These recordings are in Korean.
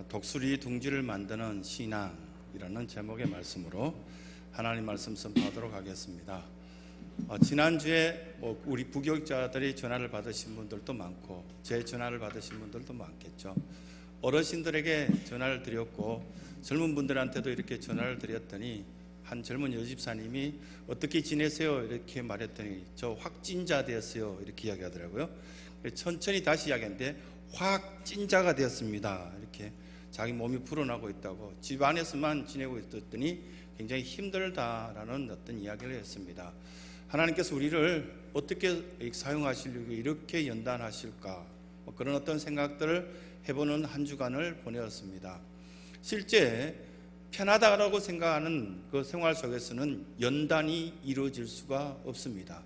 독수리 둥지를 만드는 신앙이라는 제목의 말씀으로 하나님 말씀 선포하도록 하겠습니다. 지난주에 우리 부교육자들이 전화를 받으신 분들도 많고 제 전화를 받으신 분들도 많겠죠. 어르신들에게 전화를 드렸고 젊은 분들한테도 이렇게 전화를 드렸더니 한 젊은 여집사님이 어떻게 지내세요? 이렇게 말했더니 저 확진자 되었어요 이렇게 이야기하더라고요. 천천히 다시 이야기했는데 확진자가 되었습니다 이렇게 자기 몸이 불어나고 있다고, 집 안에서만 지내고 있었더니 굉장히 힘들다라는 어떤 이야기를 했습니다. 하나님께서 우리를 어떻게 사용하시려고 이렇게 연단하실까, 그런 어떤 생각들을 해보는 한 주간을 보내었습니다. 실제 편하다라고 생각하는 그 생활 속에서는 연단이 이루어질 수가 없습니다.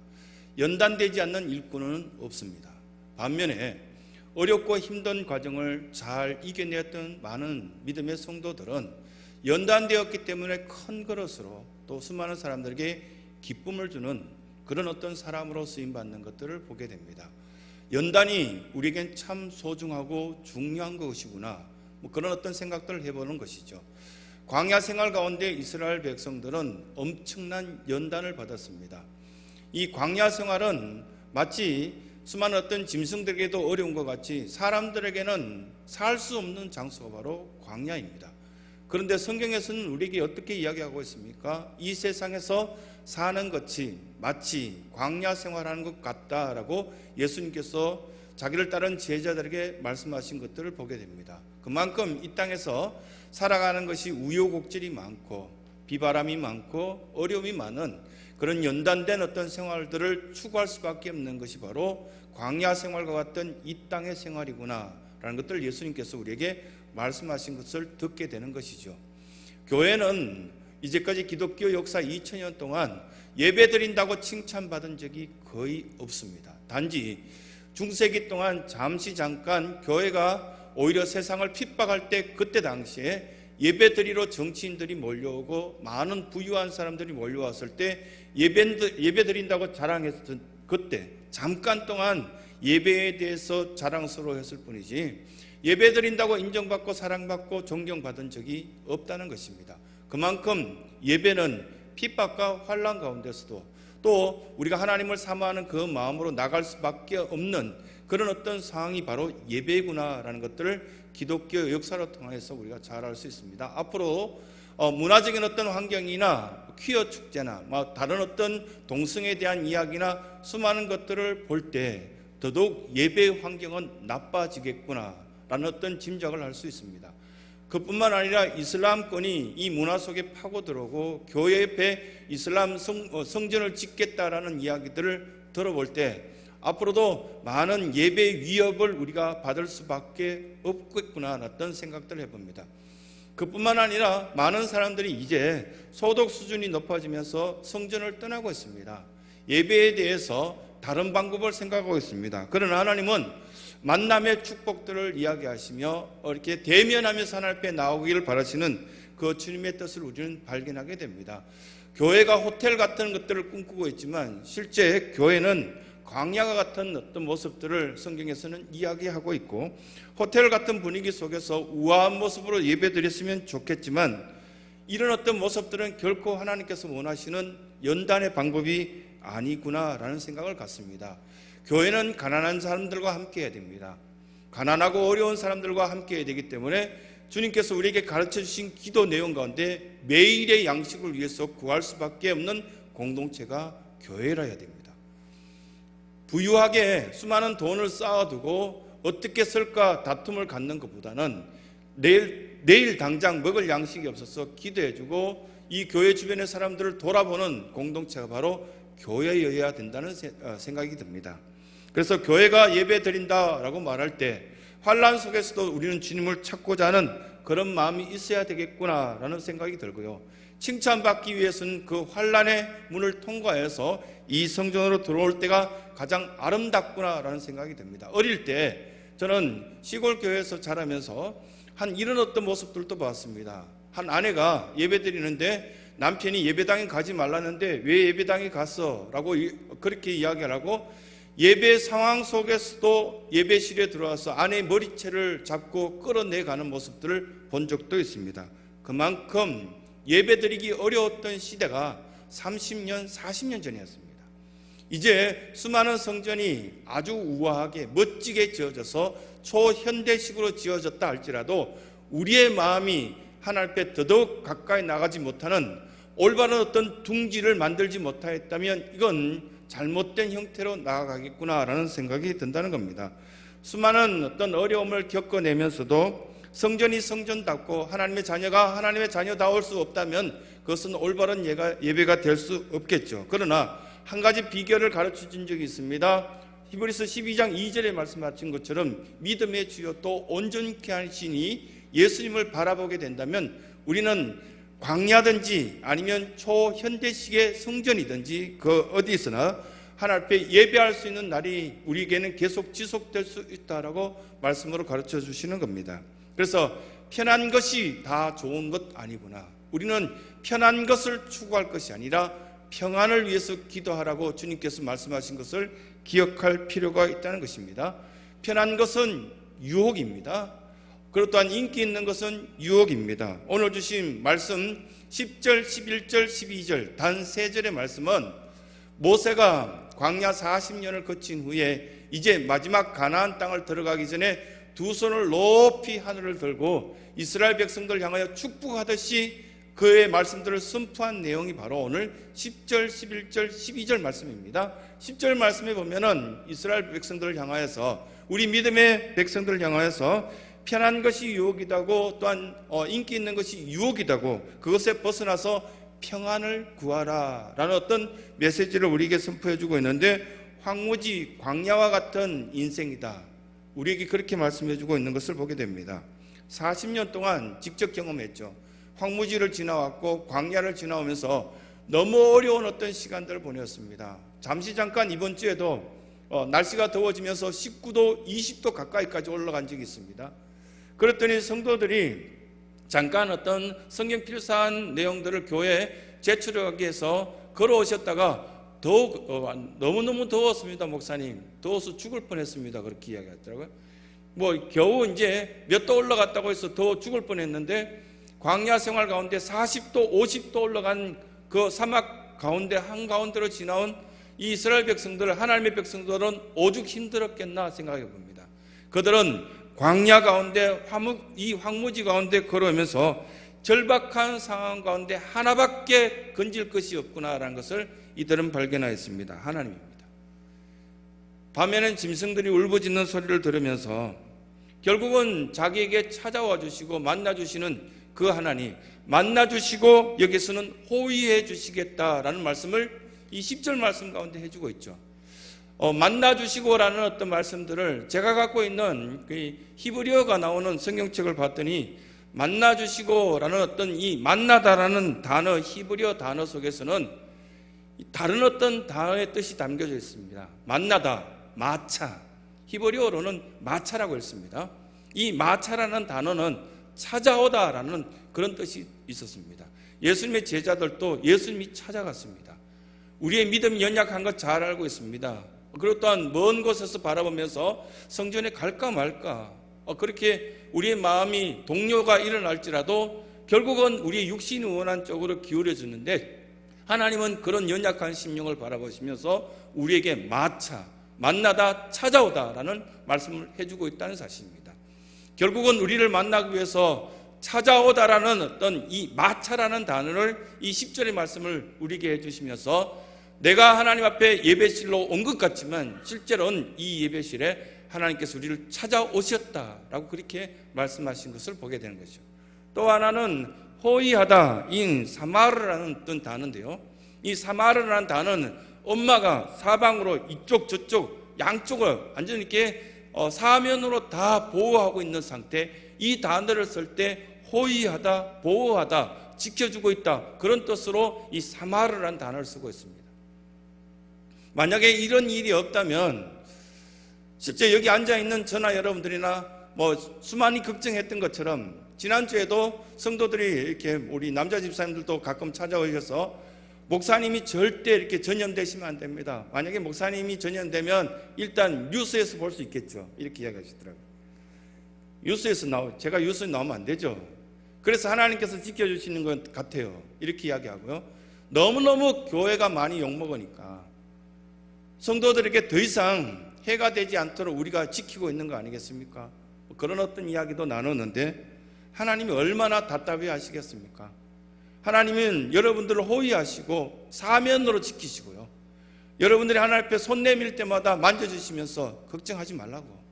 연단되지 않는 일꾼은 없습니다. 반면에 어렵고 힘든 과정을 잘 이겨냈던 많은 믿음의 성도들은 연단되었기 때문에 큰 그릇으로 또 수많은 사람들에게 기쁨을 주는 그런 어떤 사람으로 쓰임받는 것들을 보게 됩니다. 연단이 우리에겐 참 소중하고 중요한 것이구나, 그런 어떤 생각들을 해보는 것이죠. 광야 생활 가운데 이스라엘 백성들은 엄청난 연단을 받았습니다. 이 광야 생활은 마치 수많은 어떤 짐승들에게도 어려운 것 같이 사람들에게는 살 수 없는 장소가 바로 광야입니다. 그런데 성경에서는 우리에게 어떻게 이야기하고 있습니까? 이 세상에서 사는 것이 마치 광야 생활하는 것 같다라고 예수님께서 자기를 따른 제자들에게 말씀하신 것들을 보게 됩니다. 그만큼 이 땅에서 살아가는 것이 우여곡절이 많고 비바람이 많고 어려움이 많은 그런 연단된 어떤 생활들을 추구할 수밖에 없는 것이 바로 광야 생활과 같은 이 땅의 생활이구나 라는 것들을 예수님께서 우리에게 말씀하신 것을 듣게 되는 것이죠. 교회는 이제까지 기독교 역사 2000년 동안 예배 드린다고 칭찬받은 적이 거의 없습니다. 단지 중세기 동안 잠깐 교회가 오히려 세상을 핍박할 때 그때 당시에 예배 드리러 정치인들이 몰려오고 많은 부유한 사람들이 몰려왔을 때 예배 드린다고 자랑했던 그때 잠깐 동안 예배에 대해서 자랑스러워했을 뿐이지 예배 드린다고 인정받고 사랑받고 존경받은 적이 없다는 것입니다. 그만큼 예배는 핍박과 환난 가운데서도 또 우리가 하나님을 사모하는 그 마음으로 나갈 수밖에 없는 그런 어떤 상황이 바로 예배구나라는 것들을 기독교 역사를 통해서 우리가 잘 알 수 있습니다. 앞으로 문화적인 어떤 환경이나 퀴어 축제나 다른 어떤 동성애에 대한 이야기나 수많은 것들을 볼 때 더더욱 예배 환경은 나빠지겠구나라는 어떤 짐작을 할 수 있습니다. 그뿐만 아니라 이슬람권이 이 문화 속에 파고들어오고 교회 옆에 이슬람 성전을 짓겠다라는 이야기들을 들어볼 때 앞으로도 많은 예배 위협을 우리가 받을 수밖에 없겠구나 어떤 생각들을 해봅니다. 그뿐만 아니라 많은 사람들이 이제 소득 수준이 높아지면서 성전을 떠나고 있습니다. 예배에 대해서 다른 방법을 생각하고 있습니다. 그러나 하나님은 만남의 축복들을 이야기하시며 이렇게 대면하면서 하나님 앞에 나오기를 바라시는 그 주님의 뜻을 우리는 발견하게 됩니다. 교회가 호텔 같은 것들을 꿈꾸고 있지만 실제 교회는 광야와 같은 어떤 모습들을 성경에서는 이야기하고 있고 호텔 같은 분위기 속에서 우아한 모습으로 예배드렸으면 좋겠지만 이런 어떤 모습들은 결코 하나님께서 원하시는 연단의 방법이 아니구나라는 생각을 갖습니다. 교회는 가난한 사람들과 함께 해야 됩니다. 가난하고 어려운 사람들과 함께 해야 되기 때문에 주님께서 우리에게 가르쳐 주신 기도 내용 가운데 매일의 양식을 위해서 구할 수밖에 없는 공동체가 교회라 해야 됩니다. 부유하게 수많은 돈을 쌓아두고 어떻게 쓸까 다툼을 갖는 것보다는 내일 당장 먹을 양식이 없어서 기도해주고 이 교회 주변의 사람들을 돌아보는 공동체가 바로 교회여야 된다는 생각이 듭니다. 그래서 교회가 예배 드린다라고 말할 때 환난 속에서도 우리는 주님을 찾고자 하는 그런 마음이 있어야 되겠구나라는 생각이 들고요. 칭찬받기 위해서는 그 환난의 문을 통과해서 이 성전으로 들어올 때가 가장 아름답구나라는 생각이 듭니다. 어릴 때 저는 시골 교회에서 자라면서 한 이런 어떤 모습들도 봤습니다. 한 아내가 예배 드리는데 남편이 예배당에 가지 말라는데 왜 예배당에 갔어? 라고 그렇게 이야기를 하고 예배 상황 속에서도 예배실에 들어와서 아내의 머리채를 잡고 끌어내가는 모습들을 본 적도 있습니다. 그만큼 예배드리기 어려웠던 시대가 30년, 40년 전이었습니다. 이제 수많은 성전이 아주 우아하게 멋지게 지어져서 초현대식으로 지어졌다 할지라도 우리의 마음이 하나님 앞에 더더욱 가까이 나가지 못하는 올바른 어떤 둥지를 만들지 못하였다면 이건 잘못된 형태로 나아가겠구나라는 생각이 든다는 겁니다. 수많은 어떤 어려움을 겪어내면서도 성전이 성전답고 하나님의 자녀가 하나님의 자녀다울 수 없다면 그것은 올바른 예배가 될 수 없겠죠. 그러나 한 가지 비결을 가르쳐 준 적이 있습니다. 히브리서 12장 2절에 말씀하신 것처럼 믿음의 주요 또 온전케 하시니 예수님을 바라보게 된다면 우리는 광야든지 아니면 초현대식의 성전이든지 그 어디서나 하나님 앞에 예배할 수 있는 날이 우리에게는 계속 지속될 수 있다라고 말씀으로 가르쳐 주시는 겁니다. 그래서 편한 것이 다 좋은 것 아니구나. 우리는 편한 것을 추구할 것이 아니라 평안을 위해서 기도하라고 주님께서 말씀하신 것을 기억할 필요가 있다는 것입니다. 편한 것은 유혹입니다. 그리고 또한 인기 있는 것은 유혹입니다. 오늘 주신 말씀 10절, 11절, 12절 단 3절의 말씀은 모세가 광야 40년을 거친 후에 이제 마지막 가나안 땅을 들어가기 전에 두 손을 높이 하늘을 들고 이스라엘 백성들 향하여 축복하듯이 그의 말씀들을 선포한 내용이 바로 오늘 10절, 11절, 12절 말씀입니다. 10절 말씀에 보면은 이스라엘 백성들을 향하여서 우리 믿음의 백성들을 향하여서 편한 것이 유혹이다고 또한 인기 있는 것이 유혹이다고 그것에 벗어나서 평안을 구하라 라는 어떤 메시지를 우리에게 선포해 주고 있는데 황무지 광야와 같은 인생이다. 우리에게 그렇게 말씀해 주고 있는 것을 보게 됩니다. 40년 동안 직접 경험했죠. 황무지를 지나왔고 광야를 지나오면서 너무 어려운 어떤 시간들을 보냈습니다. 잠시 잠깐 이번 주에도 날씨가 더워지면서 19도, 20도 가까이까지 올라간 적이 있습니다. 그랬더니 성도들이 잠깐 어떤 성경 필사한 내용들을 교회에 제출하기 위해서 걸어오셨다가 너무너무 더웠습니다. 목사님 더워서 죽을 뻔했습니다. 그렇게 이야기하더라고요. 뭐 겨우 이제 몇 도 올라갔다고 해서 더 죽을 뻔했는데 광야 생활 가운데 40도 50도 올라간 그 사막 가운데 한가운데로 지나온 이 이스라엘 백성들, 하나님의 백성들은 오죽 힘들었겠나 생각해 봅니다. 그들은 광야 가운데 이 황무지 가운데 걸어오면서 절박한 상황 가운데 하나밖에 건질 것이 없구나라는 것을 이들은 발견하였습니다. 하나님입니다. 밤에는 짐승들이 울부짖는 소리를 들으면서 결국은 자기에게 찾아와 주시고 만나 주시는 그 하나님, 만나 주시고 여기서는 호위해 주시겠다라는 말씀을 이 10절 말씀 가운데 해주고 있죠. 만나 주시고라는 어떤 말씀들을 제가 갖고 있는 그 히브리어가 나오는 성경책을 봤더니 만나 주시고라는 어떤 이 만나다라는 단어, 히브리어 단어 속에서는 다른 어떤 단어의 뜻이 담겨져 있습니다. 만나다, 마차, 히브리어로는 마차라고 했습니다. 이 마차라는 단어는 찾아오다라는 그런 뜻이 있었습니다. 예수님의 제자들도 예수님이 찾아갔습니다. 우리의 믿음이 연약한 것 잘 알고 있습니다. 그리고 또한 먼 곳에서 바라보면서 성전에 갈까 말까 그렇게 우리의 마음이 동요가 일어날지라도 결국은 우리의 육신이 원한 쪽으로 기울여지는데 하나님은 그런 연약한 심령을 바라보시면서 우리에게 마차, 만나다, 찾아오다라는 말씀을 해주고 있다는 사실입니다. 결국은 우리를 만나기 위해서 찾아오다라는 어떤 이 마차라는 단어를 이 10절의 말씀을 우리에게 해주시면서 내가 하나님 앞에 예배실로 온 것 같지만 실제로는 이 예배실에 하나님께서 우리를 찾아오셨다라고 그렇게 말씀하신 것을 보게 되는 거죠. 또 하나는 호의하다 인 사마르라는 어떤 단어인데요. 이 사마르라는 단어는 엄마가 사방으로 이쪽 저쪽 양쪽을 완전히 이렇게 사면으로 다 보호하고 있는 상태, 이 단어를 쓸 때 호의하다, 보호하다, 지켜주고 있다 그런 뜻으로 이 사마르라는 단어를 쓰고 있습니다. 만약에 이런 일이 없다면 실제 여기 앉아있는 저나 여러분들이나 수많이 걱정했던 것처럼 지난주에도 성도들이 이렇게 우리 남자 집사님들도 가끔 찾아오셔서 목사님이 절대 이렇게 전염되시면 안 됩니다. 만약에 목사님이 전염되면 일단 뉴스에서 볼 수 있겠죠. 이렇게 이야기하시더라고요. 제가 뉴스에 나오면 안 되죠. 그래서 하나님께서 지켜주시는 것 같아요. 이렇게 이야기하고요. 너무너무 교회가 많이 욕먹으니까 성도들에게 더 이상 해가 되지 않도록 우리가 지키고 있는 거 아니겠습니까? 그런 어떤 이야기도 나눴는데 하나님이 얼마나 답답해 하시겠습니까? 하나님은 여러분들을 호의하시고 사면으로 지키시고요. 여러분들이 하나님 앞에 손 내밀 때마다 만져주시면서 걱정하지 말라고.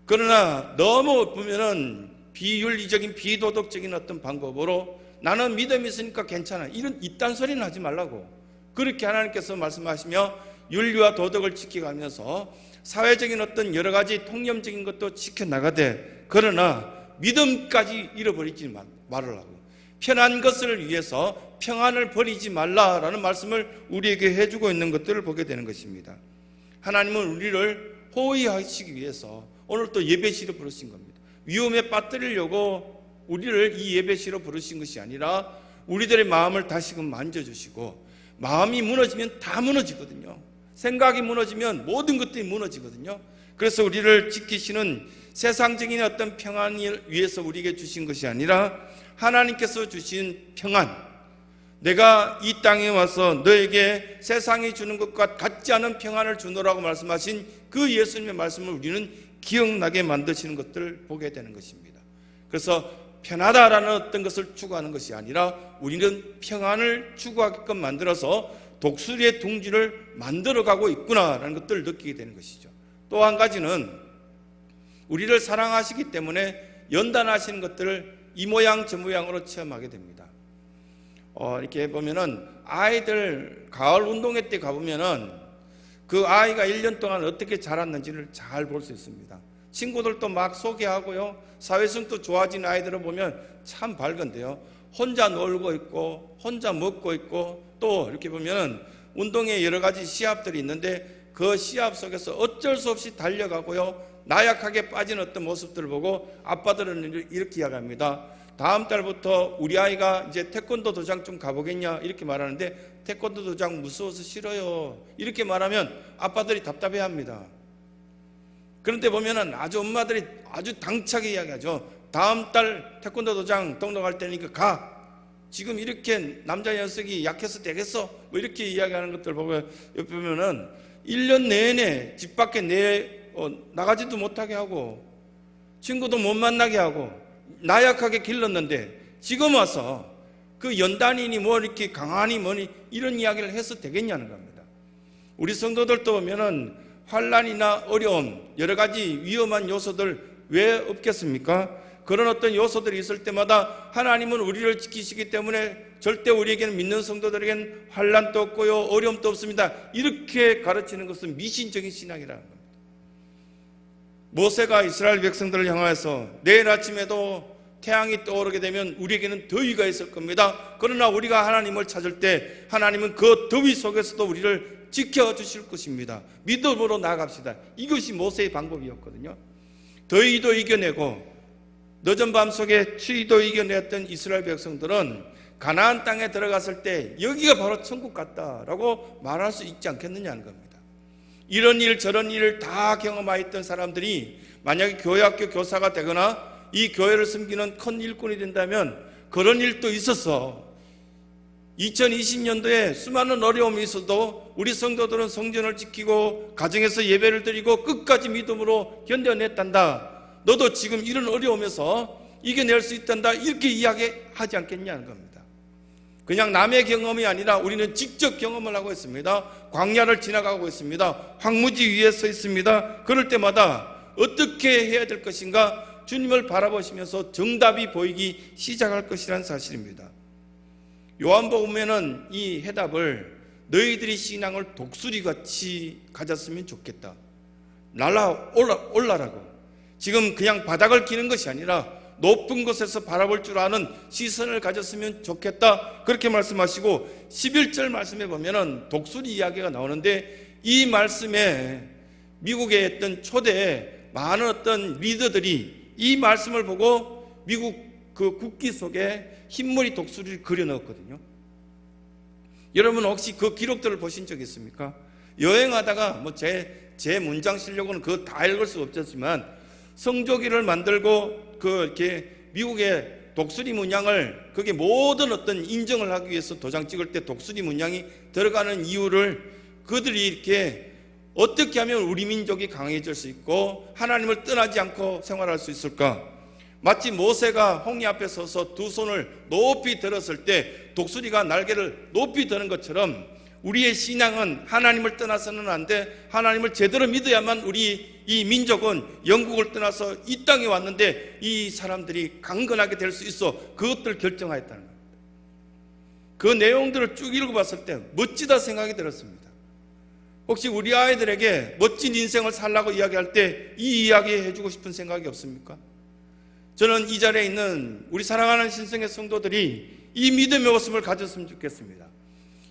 그러나 너무 보면은 비윤리적인 비도덕적인 어떤 방법으로 나는 믿음이 있으니까 괜찮아, 이런 이딴 소리는 하지 말라고. 그렇게 하나님께서 말씀하시며 윤리와 도덕을 지켜가면서 사회적인 어떤 여러 가지 통념적인 것도 지켜나가되, 그러나 믿음까지 잃어버리지 말으라고. 편한 것을 위해서 평안을 버리지 말라라는 말씀을 우리에게 해주고 있는 것들을 보게 되는 것입니다. 하나님은 우리를 호의하시기 위해서 오늘 또 예배시로 부르신 겁니다. 위험에 빠뜨리려고 우리를 이 예배시로 부르신 것이 아니라 우리들의 마음을 다시금 만져주시고, 마음이 무너지면 다 무너지거든요. 생각이 무너지면 모든 것들이 무너지거든요. 그래서 우리를 지키시는 세상적인 어떤 평안을 위해서 우리에게 주신 것이 아니라 하나님께서 주신 평안, 내가 이 땅에 와서 너에게 세상이 주는 것과 같지 않은 평안을 주노라고 말씀하신 그 예수님의 말씀을 우리는 기억나게 만드시는 것들을 보게 되는 것입니다. 그래서 편하다라는 어떤 것을 추구하는 것이 아니라 우리는 평안을 추구하게끔 만들어서 독수리의 둥지를 만들어가고 있구나라는 것들을 느끼게 되는 것이죠. 또 한 가지는 우리를 사랑하시기 때문에 연단하시는 것들을 이 모양 저 모양으로 체험하게 됩니다. 이렇게 보면은 아이들 가을 운동회 때 가보면은 그 아이가 1년 동안 어떻게 자랐는지를 잘 볼 수 있습니다. 친구들도 막 소개하고요. 사회성도 좋아진 아이들을 보면 참 밝은데요. 혼자 놀고 있고 혼자 먹고 있고, 또 이렇게 보면은 운동회 여러 가지 시합들이 있는데 그 시합 속에서 어쩔 수 없이 달려가고요. 나약하게 빠진 어떤 모습들을 보고 아빠들은 이렇게 이야기합니다. 다음 달부터 우리 아이가 이제 태권도 도장 좀 가보겠냐 이렇게 말하는데, 태권도 도장 무서워서 싫어요 이렇게 말하면 아빠들이 답답해합니다. 그런데 보면은 아주 엄마들이 아주 당차게 이야기하죠. 다음 달 태권도 도장 등록할 테니까 가. 지금 이렇게 남자 녀석이 약해서 되겠어? 뭐 이렇게 이야기하는 것들 보고 옆에 보면은 1년 내내 집 밖에 나가지도 못하게 하고 친구도 못 만나게 하고 나약하게 길렀는데, 지금 와서 그 연단이니 뭐 이렇게 강하니 뭐니 이런 이야기를 해서 되겠냐는 겁니다. 우리 성도들도 보면은 환난이나 어려움, 여러 가지 위험한 요소들 왜 없겠습니까? 그런 어떤 요소들이 있을 때마다 하나님은 우리를 지키시기 때문에 절대 우리에게는, 믿는 성도들에게는 환난도 없고요 어려움도 없습니다, 이렇게 가르치는 것은 미신적인 신앙이라는 겁니다. 모세가 이스라엘 백성들을 향하여서 내일 아침에도 태양이 떠오르게 되면 우리에게는 더위가 있을 겁니다. 그러나 우리가 하나님을 찾을 때 하나님은 그 더위 속에서도 우리를 지켜주실 것입니다. 믿음으로 나아갑시다. 이것이 모세의 방법이었거든요. 더위도 이겨내고 늦은 밤속에 추위도 이겨냈던 이스라엘 백성들은 가나안 땅에 들어갔을 때 여기가 바로 천국 같다라고 말할 수 있지 않겠느냐는 겁니다. 이런 일 저런 일을 다 경험하였던 사람들이 만약에 교회학교 교사가 되거나 이 교회를 섬기는 큰 일꾼이 된다면 그런 일도 있었어. 2020년도에 수많은 어려움이 있어도 우리 성도들은 성전을 지키고 가정에서 예배를 드리고 끝까지 믿음으로 견뎌냈단다. 너도 지금 이런 어려움에서 이겨낼 수 있단다. 이렇게 이야기하지 않겠냐는 겁니다. 그냥 남의 경험이 아니라 우리는 직접 경험을 하고 있습니다. 광야를 지나가고 있습니다. 황무지 위에 서 있습니다. 그럴 때마다 어떻게 해야 될 것인가 주님을 바라보시면서 정답이 보이기 시작할 것이라는 사실입니다. 요한복음에는 이 해답을 너희들이 신앙을 독수리같이 가졌으면 좋겠다. 올라라고. 지금 그냥 바닥을 기는 것이 아니라 높은 곳에서 바라볼 줄 아는 시선을 가졌으면 좋겠다. 그렇게 말씀하시고 11절 말씀에 보면은 독수리 이야기가 나오는데, 이 말씀에 미국에 있던 초대 많은 어떤 리더들이 이 말씀을 보고 미국 그 국기 속에 흰머리 독수리를 그려 넣었거든요. 여러분 혹시 그 기록들을 보신 적 있습니까? 여행하다가 뭐 제 문장 실력으로는 그거 다 읽을 수 없었지만 성조기를 만들고 이렇게 미국의 독수리 문양을 그게 모든 어떤 인정을 하기 위해서 도장 찍을 때 독수리 문양이 들어가는 이유를 그들이 이렇게 어떻게 하면 우리 민족이 강해질 수 있고 하나님을 떠나지 않고 생활할 수 있을까? 마치 모세가 홍해 앞에 서서 두 손을 높이 들었을 때 독수리가 날개를 높이 드는 것처럼 우리의 신앙은 하나님을 떠나서는 안 돼. 하나님을 제대로 믿어야만 우리 이 민족은 영국을 떠나서 이 땅에 왔는데 이 사람들이 강건하게 될 수 있어. 그것들 결정하였다는 겁니다. 그 내용들을 쭉 읽어봤을 때 멋지다 생각이 들었습니다. 혹시 우리 아이들에게 멋진 인생을 살라고 이야기할 때 이 이야기 해주고 싶은 생각이 없습니까? 저는 이 자리에 있는 우리 사랑하는 신성의 성도들이 이 믿음의 모습을 가졌으면 좋겠습니다.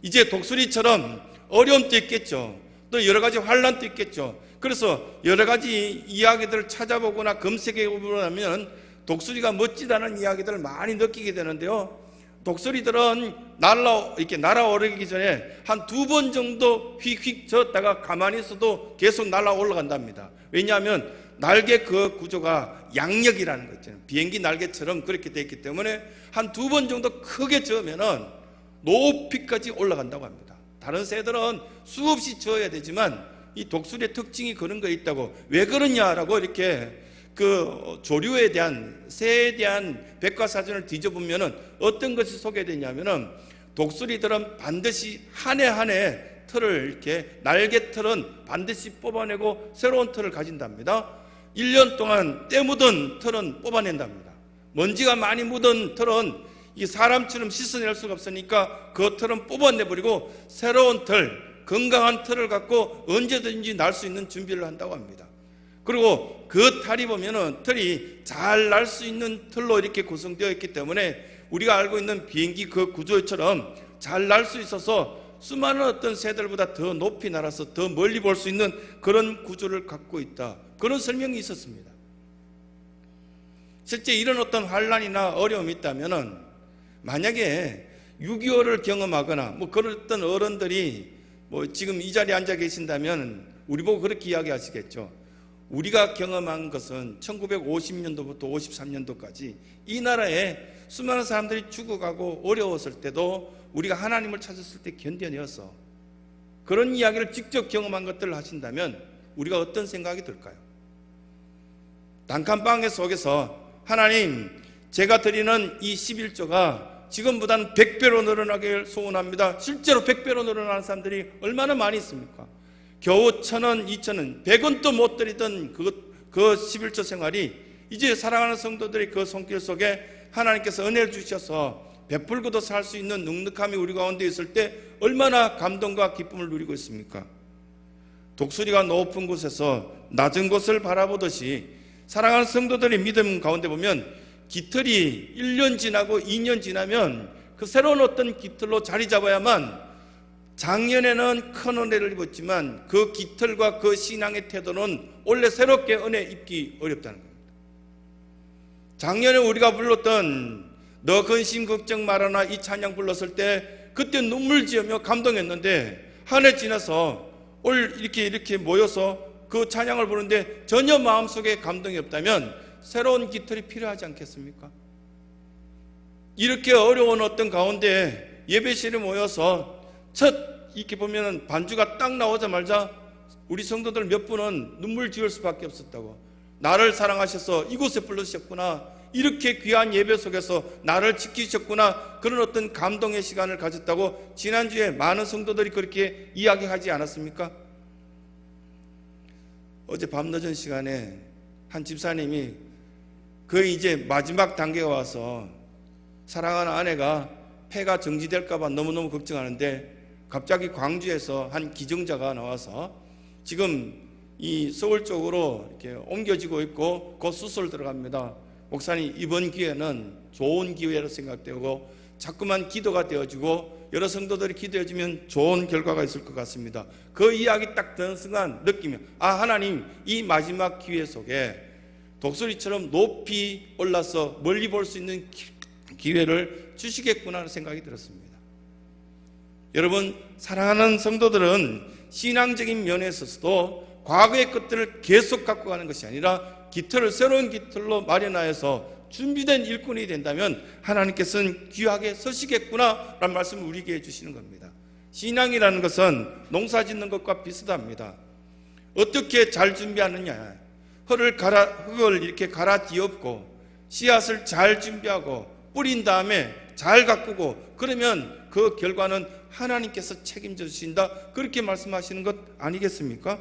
이제 독수리처럼 어려움도 있겠죠. 또 여러 가지 환난도 있겠죠. 그래서 여러 가지 이야기들을 찾아보거나 검색해보면 독수리가 멋지다는 이야기들을 많이 느끼게 되는데요. 독수리들은 이렇게 날아오르기 전에 한 2번 정도 휙휙 졌다가 가만히 있어도 계속 날아 올라간답니다. 왜냐하면 날개 그 구조가 양력이라는 거 있잖아요. 비행기 날개처럼 그렇게 되어 있기 때문에 한 2번 정도 크게 저으면은 높이까지 올라간다고 합니다. 다른 새들은 수없이 저어야 되지만 이 독수리의 특징이 그런 거 있다고. 왜 그러냐라고 이렇게 그 조류에 대한 새에 대한 백과사전을 뒤져보면은 어떤 것이 소개되냐면은 독수리들은 반드시 한 해 한 해 털을 이렇게 날개 털은 반드시 뽑아내고 새로운 털을 가진답니다. 1년 동안 때 묻은 털은 뽑아낸답니다. 먼지가 많이 묻은 털은 이 사람처럼 씻어낼 수가 없으니까 그 털은 뽑아내버리고 새로운 털, 건강한 털을 갖고 언제든지 날 수 있는 준비를 한다고 합니다. 그리고 그 털이 보면은 털이 잘 날 수 있는 털로 이렇게 구성되어 있기 때문에 우리가 알고 있는 비행기 그 구조처럼 잘 날 수 있어서 수많은 어떤 새들보다 더 높이 날아서 더 멀리 볼 수 있는 그런 구조를 갖고 있다. 그런 설명이 있었습니다. 실제 이런 어떤 환난이나 어려움이 있다면은 만약에 6.25를 경험하거나 뭐 그런 어떤 어른들이 뭐 지금 이 자리에 앉아 계신다면 우리 보고 그렇게 이야기하시겠죠. 우리가 경험한 것은 1950년도부터 53년도까지 이 나라에 수많은 사람들이 죽어가고 어려웠을 때도 우리가 하나님을 찾았을 때 견뎌내었어. 그런 이야기를 직접 경험한 것들을 하신다면 우리가 어떤 생각이 들까요? 단칸방에 속에서 하나님, 제가 드리는 이 11조가 지금보다는 100배로 늘어나길 소원합니다. 실제로 100배로 늘어나는 사람들이 얼마나 많이 있습니까? 겨우 1,000원, 2,000원, 100원도 못 드리던 그 11조 생활이 이제 사랑하는 성도들이 그 손길 속에 하나님께서 은혜를 주셔서 베풀고도 살 수 있는 넉넉함이 우리 가운데 있을 때 얼마나 감동과 기쁨을 누리고 있습니까? 독수리가 높은 곳에서 낮은 곳을 바라보듯이 사랑하는 성도들의 믿음 가운데 보면 깃털이 1년 지나고 2년 지나면 그 새로운 어떤 깃털로 자리 잡아야만 작년에는 큰 은혜를 입었지만 그 깃털과 그 신앙의 태도는 원래 새롭게 은혜 입기 어렵다는 겁니다. 작년에 우리가 불렀던 너 근심 걱정 말아나 이 찬양 불렀을 때 그때 눈물 지으며 감동했는데 한 해 지나서 올 이렇게 모여서 그 찬양을 부르는데 전혀 마음속에 감동이 없다면 새로운 깃털이 필요하지 않겠습니까? 이렇게 어려운 어떤 가운데 예배실에 모여서 이렇게 보면은 반주가 딱 나오자마자 우리 성도들 몇 분은 눈물 지을 수밖에 없었다고. 나를 사랑하셔서 이곳에 불러주셨구나. 이렇게 귀한 예배 속에서 나를 지키셨구나. 그런 어떤 감동의 시간을 가졌다고 지난주에 많은 성도들이 그렇게 이야기하지 않았습니까? 어제 밤늦은 시간에 한 집사님이 거의 이제 마지막 단계에 와서 사랑하는 아내가 폐가 정지될까봐 너무너무 걱정하는데 갑자기 광주에서 한 기증자가 나와서 지금 이 서울 쪽으로 이렇게 옮겨지고 있고 곧 수술 들어갑니다. 목사님, 이번 기회는 좋은 기회로 생각되고 자꾸만 기도가 되어지고 여러 성도들이 기도해주면 좋은 결과가 있을 것 같습니다. 그 이야기 딱 듣는 순간 느끼면 하나님 이 마지막 기회 속에 독수리처럼 높이 올라서 멀리 볼 수 있는 기회를 주시겠구나 하는 생각이 들었습니다. 여러분, 사랑하는 성도들은 신앙적인 면에 있어서도 과거의 것들을 계속 갖고 가는 것이 아니라 깃털을 새로운 깃털로 마련하여서 준비된 일꾼이 된다면 하나님께서는 귀하게 서시겠구나 라는 말씀을 우리에게 해주시는 겁니다. 신앙이라는 것은 농사 짓는 것과 비슷합니다. 어떻게 잘 준비하느냐, 흙을 이렇게 갈아 뒤엎고 씨앗을 잘 준비하고 뿌린 다음에 잘 가꾸고, 그러면 그 결과는 하나님께서 책임져 주신다, 그렇게 말씀하시는 것 아니겠습니까?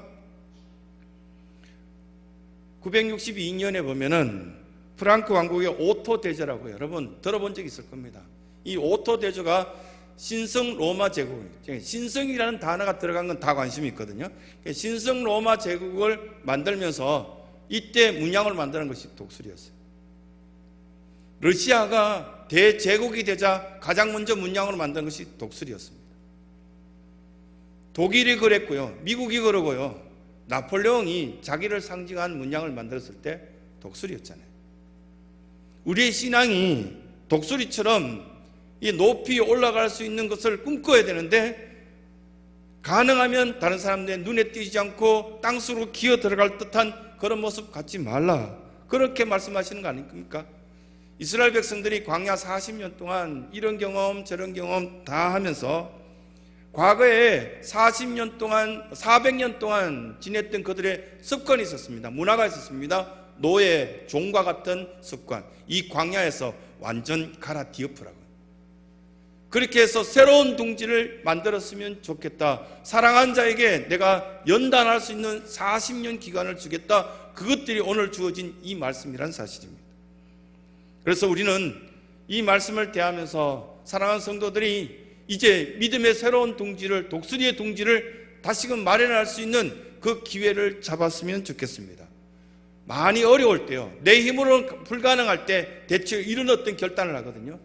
962년에 보면은 프랑크 왕국의 오토 대제라고 여러분 들어본 적 있을 겁니다. 이 오토 대제가 신성 로마 제국, 신성이라는 단어가 들어간 건 다 관심이 있거든요. 신성 로마 제국을 만들면서 이때 문양을 만드는 것이 독수리였어요. 러시아가 대제국이 되자 가장 먼저 문양으로 만든 것이 독수리였습니다. 독일이 그랬고요, 미국이 그러고요, 나폴레옹이 자기를 상징한 문양을 만들었을 때 독수리였잖아요. 우리의 신앙이 독수리처럼 이 높이 올라갈 수 있는 것을 꿈꿔야 되는데, 가능하면 다른 사람들의 눈에 띄지 않고 땅속으로 기어 들어갈 듯한 그런 모습 갖지 말라, 그렇게 말씀하시는 거 아닙니까? 이스라엘 백성들이 광야 40년 동안 이런 경험 저런 경험 다 하면서 과거에 40년 동안 400년 동안 지냈던 그들의 습관이 있었습니다. 문화가 있었습니다. 노예, 종과 같은 습관, 이 광야에서 완전 갈아 뒤엎으라고. 그렇게 해서 새로운 둥지를 만들었으면 좋겠다, 사랑한 자에게 내가 연단할 수 있는 40년 기간을 주겠다, 그것들이 오늘 주어진 이 말씀이란 사실입니다. 그래서 우리는 이 말씀을 대하면서 사랑하는 성도들이 이제 믿음의 새로운 둥지를, 독수리의 둥지를 다시금 마련할 수 있는 그 기회를 잡았으면 좋겠습니다. 많이 어려울 때요, 내 힘으로는 불가능할 때 대체 이런 어떤 결단을 하거든요.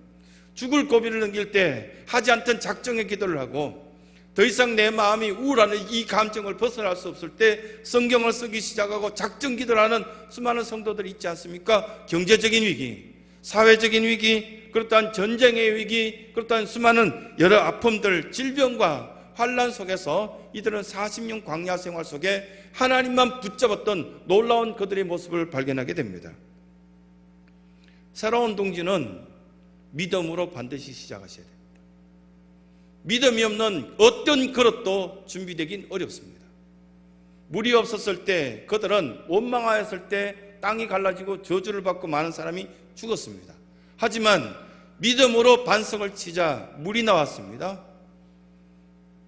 죽을 고비를 넘길 때 하지 않던 작정의 기도를 하고, 더 이상 내 마음이 우울하는 이 감정을 벗어날 수 없을 때 성경을 쓰기 시작하고 작정 기도를 하는 수많은 성도들이 있지 않습니까? 경제적인 위기, 사회적인 위기, 그렇다는 전쟁의 위기, 그렇다는 수많은 여러 아픔들, 질병과 환난 속에서 이들은 40년 광야 생활 속에 하나님만 붙잡았던 놀라운 그들의 모습을 발견하게 됩니다. 새로운 둥지는 믿음으로 반드시 시작하셔야 됩니다. 믿음이 없는 어떤 그릇도 준비되긴 어렵습니다. 물이 없었을 때, 그들은 원망하였을 때 땅이 갈라지고 저주를 받고 많은 사람이 죽었습니다. 하지만 믿음으로 반석을 치자 물이 나왔습니다.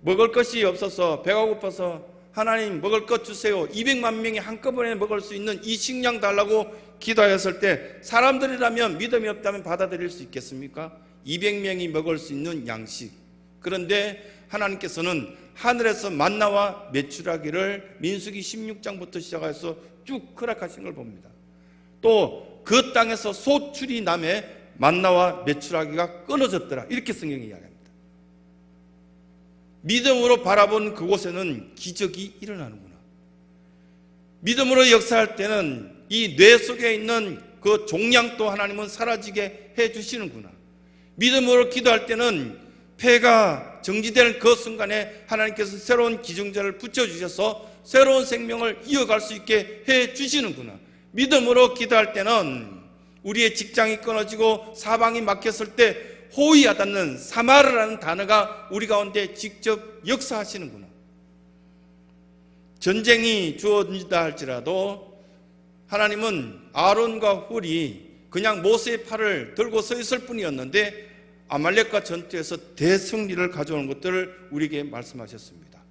먹을 것이 없어서 배가 고파서 하나님 먹을 것 주세요, 200만 명이 한꺼번에 먹을 수 있는 이 식량 달라고 기도하였을 때 사람들이라면, 믿음이 없다면 받아들일 수 있겠습니까? 200명이 먹을 수 있는 양식. 그런데 하나님께서는 하늘에서 만나와 메추라기를 민수기 16장부터 시작해서 쭉 허락하신 걸 봅니다. 또 그 땅에서 소출이 나매 만나와 메추라기가 끊어졌더라, 이렇게 성경이 이야기합니다. 믿음으로 바라본 그곳에는 기적이 일어나는구나. 믿음으로 역사할 때는 이 뇌 속에 있는 그 종양도 하나님은 사라지게 해주시는구나. 믿음으로 기도할 때는 폐가 정지되는 그 순간에 하나님께서 새로운 기증자를 붙여주셔서 새로운 생명을 이어갈 수 있게 해주시는구나. 믿음으로 기도할 때는 우리의 직장이 끊어지고 사방이 막혔을 때 호의하다는 사마르라는 단어가 우리 가운데 직접 역사하시는구나. 전쟁이 주어진다 할지라도 하나님은 아론과 훌이 그냥 모세의 팔을 들고 서 있을 뿐이었는데 아말렉과 전투에서 대승리를 가져오는 것들을 우리에게 말씀하셨습니다.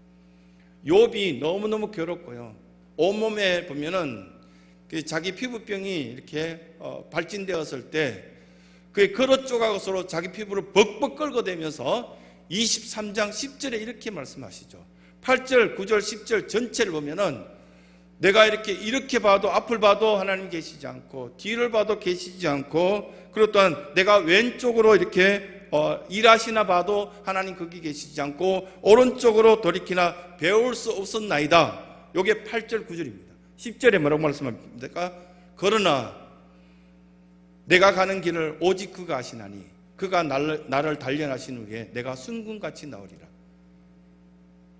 욥이 너무너무 괴롭고요, 온몸에 보면은 자기 피부병이 이렇게 발진되었을 때 그 그릇 조각으로 자기 피부를 벅벅 긁어대면서 23장 10절에 이렇게 말씀하시죠. 8절, 9절, 10절 전체를 보면은 내가 이렇게 봐도, 앞을 봐도 하나님 계시지 않고 뒤를 봐도 계시지 않고, 그리고 또한 내가 왼쪽으로 이렇게 일하시나 봐도 하나님 거기 계시지 않고 오른쪽으로 돌이키나 배울 수 없었나이다. 이게 8절 9절입니다 10절에 뭐라고 말씀합니까? 그러나 내가 가는 길을 오직 그가 아시나니 그가 나를 단련하신 후에 내가 순금같이 나으리라.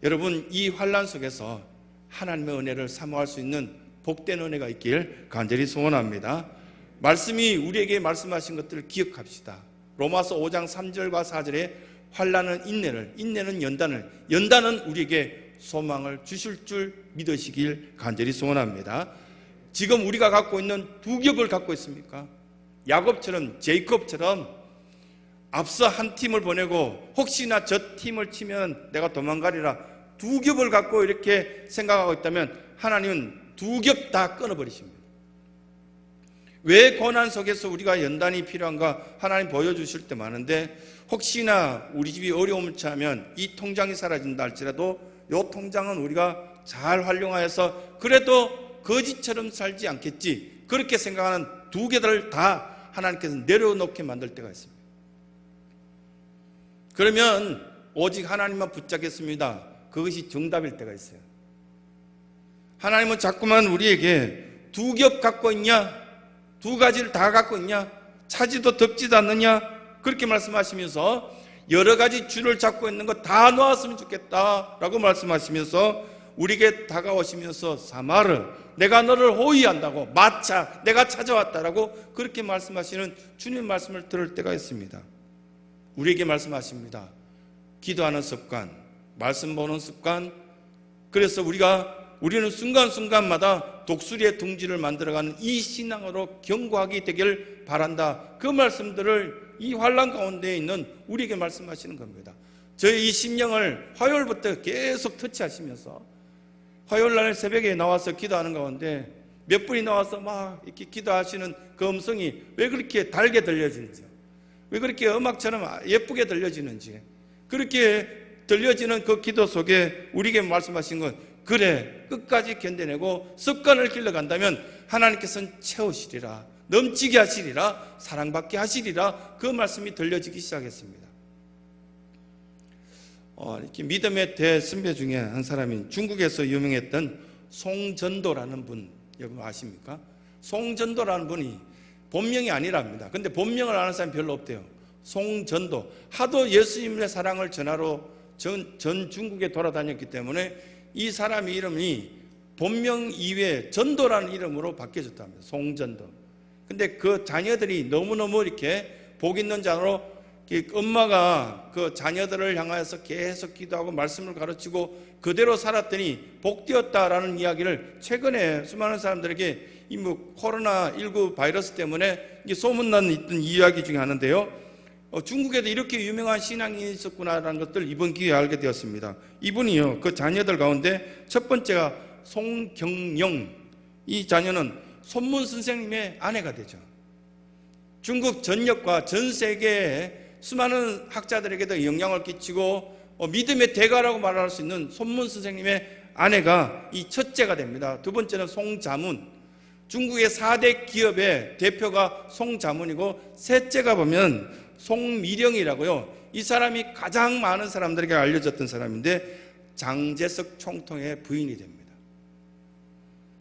여러분, 이 환난 속에서 하나님의 은혜를 사모할 수 있는 복된 은혜가 있길 간절히 소원합니다. 말씀이 우리에게 말씀하신 것들을 기억합시다. 로마서 5장 3절과 4절에 환난은 인내를, 인내는 연단을, 연단은 우리에게 소망을 주실 줄 믿으시길 간절히 소원합니다. 지금 우리가 갖고 있는 두 겹을 갖고 있습니까? 야곱처럼, 제이콥처럼 앞서 한 팀을 보내고 혹시나 저 팀을 치면 내가 도망가리라 두 겹을 갖고 이렇게 생각하고 있다면 하나님은 두 겹 다 끊어버리십니다. 왜 고난 속에서 우리가 연단이 필요한가 하나님 보여주실 때 많은데, 혹시나 우리 집이 어려움을 처하면 이 통장이 사라진다 할지라도 이 통장은 우리가 잘 활용하여서 그래도 거지처럼 살지 않겠지, 그렇게 생각하는 두 개들을 다 하나님께서 내려놓게 만들 때가 있습니다. 그러면 오직 하나님만 붙잡겠습니다. 그것이 정답일 때가 있어요. 하나님은 자꾸만 우리에게 두 겹 갖고 있냐, 두 가지를 다 갖고 있냐, 차지도 덮지도 않느냐, 그렇게 말씀하시면서 여러 가지 줄을 잡고 있는 거 다 놓았으면 좋겠다라고 말씀하시면서 우리에게 다가오시면서 사마르, 내가 너를 호위한다고, 마차, 내가 찾아왔다라고 그렇게 말씀하시는 주님 말씀을 들을 때가 있습니다. 우리에게 말씀하십니다. 기도하는 습관, 말씀 보는 습관. 그래서 우리는 순간순간마다 독수리의 둥지를 만들어가는 이 신앙으로 견고하게 되길 바란다. 그 말씀들을 이 환난 가운데 있는 우리에게 말씀하시는 겁니다. 저희 이 심령을 화요일부터 계속 터치하시면서 화요일날 새벽에 나와서 기도하는 가운데 몇 분이 나와서 막 이렇게 기도하시는 그 음성이 왜 그렇게 달게 들려지는지, 왜 그렇게 음악처럼 예쁘게 들려지는지, 그렇게 들려지는 그 기도 속에 우리에게 말씀하신 건, 그래, 끝까지 견뎌내고 습관을 길러간다면 하나님께서는 채우시리라, 넘치게 하시리라, 사랑받게 하시리라, 그 말씀이 들려지기 시작했습니다. 이렇게 믿음의 대선배 중에 한 사람인 중국에서 유명했던 송전도라는 분, 여러분 아십니까? 송전도라는 분이 본명이 아니랍니다. 근데 본명을 아는 사람이 별로 없대요. 송전도, 하도 예수님의 사랑을 전하러 전 중국에 돌아다녔기 때문에 이 사람의 이름이 본명 이외에 전도라는 이름으로 바뀌어졌답니다. 송전도. 근데 그 자녀들이 너무너무 이렇게 복 있는 자로, 엄마가 그 자녀들을 향하여서 계속 기도하고 말씀을 가르치고 그대로 살았더니 복되었다라는 이야기를 최근에 수많은 사람들에게 이 코로나19 바이러스 때문에 소문난 있던 이야기 중에 하나인데요. 중국에도 이렇게 유명한 신앙인이 있었구나라는 것들 이번 기회에 알게 되었습니다. 이분이요, 그 자녀들 가운데 첫 번째가 송경영, 이 자녀는 손문 선생님의 아내가 되죠. 중국 전역과 전 세계의 수많은 학자들에게도 영향을 끼치고 믿음의 대가라고 말할 수 있는 손문 선생님의 아내가 이 첫째가 됩니다. 두 번째는 송자문, 중국의 4대 기업의 대표가 송자문이고, 셋째가 보면 송미령이라고요. 이 사람이 가장 많은 사람들에게 알려졌던 사람인데 장제석 총통의 부인이 됩니다.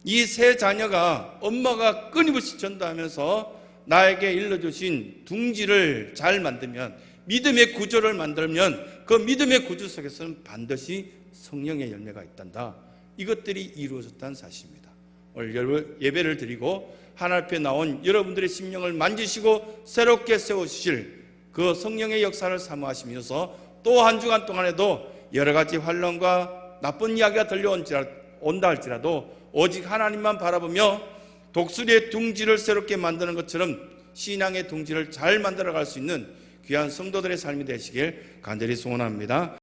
이 세 자녀가 엄마가 끊임없이 전도하면서 나에게 일러주신 둥지를 잘 만들면, 믿음의 구조를 만들면 그 믿음의 구조 속에서는 반드시 성령의 열매가 있단다. 이것들이 이루어졌다는 사실입니다. 오늘 예배를 드리고 하나님 앞에 나온 여러분들의 심령을 만지시고 새롭게 세우실 그 성령의 역사를 사모하시면서 또 한 주간 동안에도 여러 가지 환난과 나쁜 이야기가 들려온다 할지라도 오직 하나님만 바라보며 독수리의 둥지를 새롭게 만드는 것처럼 신앙의 둥지를 잘 만들어갈 수 있는 귀한 성도들의 삶이 되시길 간절히 소원합니다.